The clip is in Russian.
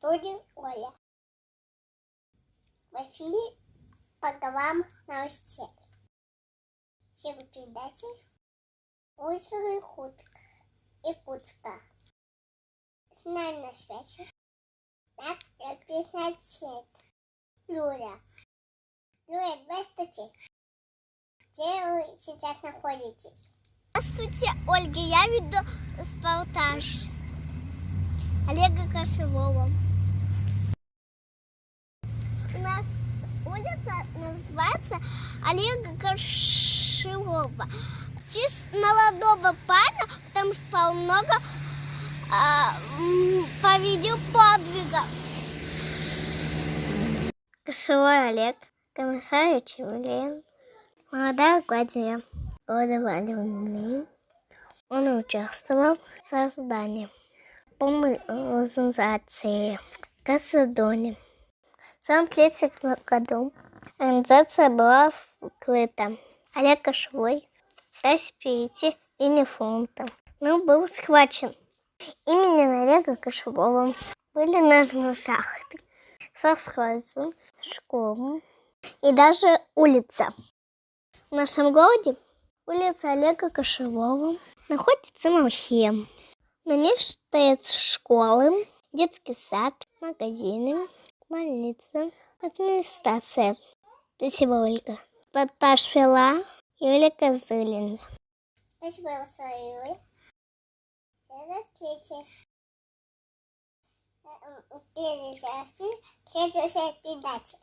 студии Оля. В эфире программа новостей. Тема передачи «Озеро Иркутска». С нами на связи наш писатель Юля. Юля, здравствуйте. Где вы сейчас находитесь? Здравствуйте, Ольга. Я веду репортаж Олега Кошевого. У нас улица называется Олега Кошевого. В честь молодого парня, потому что он много повидел подвигов. Кошевой Олег, Комиссарович Юлия, молодая гвардия города Владимира. Он участвовал в создании организации в Касадоне. В 1943 году организация была вскрыта. Олег Кошевой пытался перейти линию фронта, но был схвачен. Именем Олега Кошевого были названы шахты, совхозы, школы и даже улица. В нашем городе улица Олега Кошевого находится в Малхе. На ней стоят школы, детский сад, магазины, больница, администрация. Спасибо, Ольга. Репортаж вела Юлия Козылина. Спасибо большое, Юля. Следующая передача.